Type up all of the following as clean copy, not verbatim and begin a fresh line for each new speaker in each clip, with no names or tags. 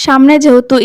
সামনে যেহেতু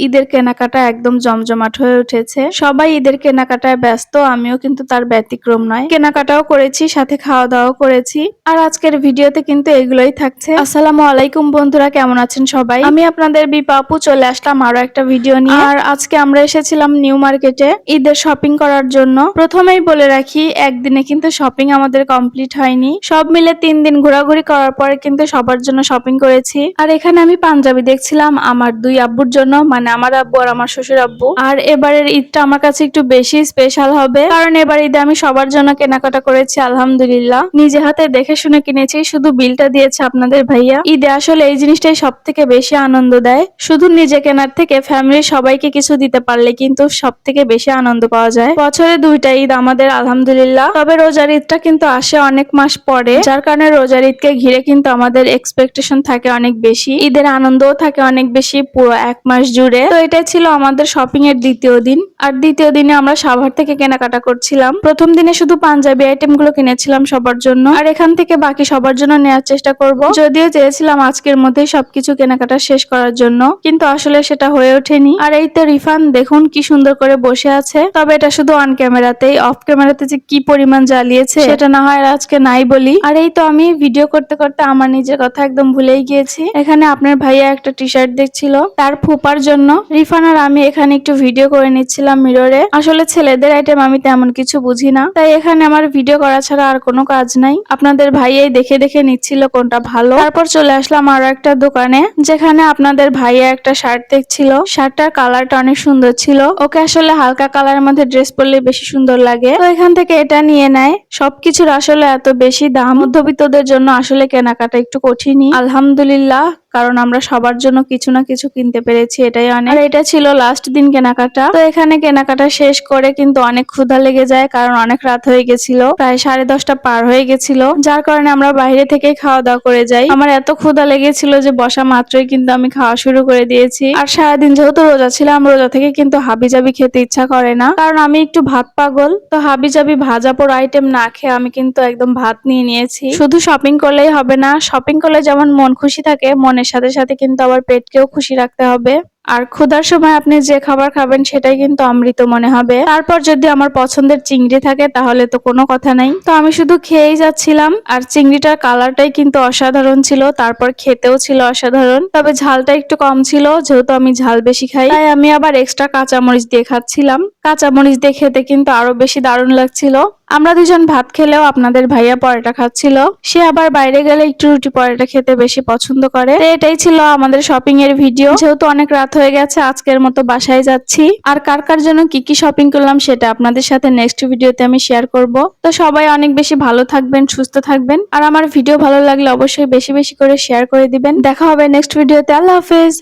ঈদের কেনাকাটা একদম জমজমাট হয়ে উঠেছে। সবাই ঈদের কেনাকাটায় ব্যস্ত, আমিও কিন্তু তার ব্যতিক্রম নয়। কেনাকাটাও করেছি, সাথে খাওয়া দাওয়াও করেছি। আর আজকের ভিডিওতে কিন্তু এগুলোই থাকছে। আসসালামু আলাইকুম বন্ধুরা, কেমন আছেন সবাই? আমি আপনাদের বিপা আপু চলে আসলাম আরো একটা ভিডিও নিয়ে। আর আজকে আমরা এসেছিলাম নিউ মার্কেটে ঈদের শপিং করার জন্য। প্রথমেই বলে রাখি, একদিনে কিন্তু শপিং আমাদের কমপ্লিট হয়নি। সব মিলে 3 দিন ঘোরাঘুরি করার পরে কিন্তু সবার জন্য শপিং করেছি। আর এখানে আমি পাঞ্জাবি দেখছিলাম আমার 2 আব্বুর জন্য, মানে আমার আব্বু আর আমার শ্বশুর আব্বু। আর এবারের ঈদটা আমার কাছে একটু বেশি স্পেশাল হবে, কারণ এবার ঈদে আমি সবার জন্য কেনাকাটা করেছি আলহামদুলিল্লাহ। নিজে হাতে দেখে শুনে কিনেছি, শুধু বিলটা দিয়েছে আপনাদের ভাইয়া। ঈদে আসলে এই জিনিসটাই সব থেকে বেশি আনন্দ দেয়। শুধু নিজে কেনার থেকে ফ্যামিলির সবাইকে কিছু দিতে পারলে কিন্তু সব থেকে বেশি আনন্দ পাওয়া যায়। বছরে 2টা ঈদ আমাদের আলহামদুলিল্লাহ, তবে রোজার ঈদটা কিন্তু আসে অনেক মাস পরে, যার কারণে রোজার ঈদকে ঘিরে কিন্তু আমাদের এক্সপেকটেশন থাকে অনেক বেশি, ঈদের আনন্দও থাকে অনেক বেশি পুরো 1 মাস জুড়ে। তো এটাই ছিল আমাদের শপিং এর দ্বিতীয় দিন। আর দ্বিতীয় দিনে আমরা সাভার থেকে কেনাকাটা করছিলাম। প্রথম দিনে শুধু পাঞ্জাবি আইটেম গুলো কিনেছিলাম সবার জন্য, আর এখান থেকে বাকি সবার জন্য নেওয়ার চেষ্টা করব। যদিও চেয়েছিলাম আজকের মধ্যেই সবকিছু কেনাকাটা শেষ করার জন্য, কিন্তু আসলে সেটা হয়ে ওঠেনি। আর এই তো রিফান দেখুন কি সুন্দর করে বসে আছে, তবে এটা শুধু অন ক্যামেরাতেই, অফ ক্যামেরাতে যে কি পরিমাণ জ্বালিয়েছে সেটা না হয় আজকে নাই বলি। আর এই তো আমি ভিডিও করতে করতে আমার নিজের কথা একদম ভুলেই গিয়েছি। এখানে আপনার ভাইয়া একটা টি শার্ট দেখছিল তার ফুপার জন্য। রিফান আর আমি এখানে একটু ভিডিও করে নিচ্ছিলাম মিররে। আসলে ছেলেদের আইটেম আমি তেমন কিছু বুঝি না, তাই এখানে আমার ভিডিও করা ছাড়া আর কোনো কাজ নাই। আপনাদের ভাইয়াই দেখে দেখে নিচ্ছিল কোনটা ভালো। তারপর চলে আসলাম আরো একটা দোকানে, যেখানে আপনাদের ভাইয়া একটা শার্ট দেখছিল। শার্টটার কালারটা অনেক সুন্দর ছিল, ওকে আসলে হালকা কালারের মধ্যে ড্রেস পরলে বেশি সুন্দর লাগে, তো এখান থেকে এটা নিয়ে নেয়। সবকিছুর আসলে এত বেশি দাম, মধ্যবিত্তদের জন্য আসলে কেনাকাটা একটু কঠিনই আলহামদুলিল্লাহ, কারণ আমরা সবার জন্য কিছু না কিছু কিনতে পেরেছি, এটাই অনেক। আর এটা ছিল লাস্ট দিন কেনাকাটা। তো এখানে কেনাকাটা শেষ করে কিন্তু অনেক ক্ষুধা লেগে যায়, কারণ অনেক রাত হয়ে গেছিল, প্রায় 10:30 পার হয়ে গেছিল, যার কারণে আমরা বাইরে থেকেই খাওয়া দাওয়া করে যাই। আমার এত ক্ষুধা লেগেছিল যে বসা মাত্রই কিন্তু আমি খাওয়া শুরু করে দিয়েছি। আর সারাদিন যেহেতু রোজা ছিলাম, রোজা থেকে কিন্তু হাবিজাবি খেতে ইচ্ছা করে না, কারণ আমি একটু ভাত পাগল। তো হাবিজাবি ভাজা পোড়া আইটেম না খেয়ে আমি কিন্তু একদম ভাত নিয়ে নিয়েছি। শুধু শপিং করলেই হবে না, শপিং করলে যেমন মন খুশি থাকে, মনের সাথে সাথে কিন্তু আবার পেটকেও খুশি রাখতে হবে। আর ক্ষুধার সময় আপনি যে খাবার খাবেন সেটাই কিন্তু অমৃত মনে হবে। তারপর যদি আমার পছন্দের চিংড়ি থাকে তাহলে তো কোনো কথা নাই। তো আমি শুধু খেয়েই যাচ্ছিলাম, আর চিংড়িটার কালারটাই কিন্তু অসাধারণ ছিল, তারপর খেতেও ছিল অসাধারণ। তবে ঝালটা একটু কম ছিল, যেহেতু আমি ঝাল বেশি খাই, তাই আমি আবার এক্সট্রা কাঁচামরিচ দিয়ে খাচ্ছিলাম। কাঁচামরিচ দিয়ে খেতে কিন্তু আরো বেশি দারুণ লাগছিল। আমরা দুজন ভাত খেলেও আপনাদের ভাইয়া পরোটা খাচ্ছিল, সে আবার বাইরে গেলে একটু রুটি পরোটা খেতে বেশি পছন্দ করে। তো এটাই ছিল আমাদের শপিং এর ভিডিও। যেহেতু অনেক রাত হয়ে গেছে, আজকের মতো বাসায় যাচ্ছি। আর কার কার জন্য কি কি শপিং করলাম সেটা আপনাদের সাথে নেক্সট ভিডিওতে আমি শেয়ার করব। তো সবাই অনেক বেশি ভালো থাকবেন, সুস্থ থাকবেন, আর আমার ভিডিও ভালো লাগলে অবশ্যই বেশি বেশি করে শেয়ার করে দিবেন। দেখা হবে নেক্সট ভিডিওতে। আল্লাহ হাফেজ।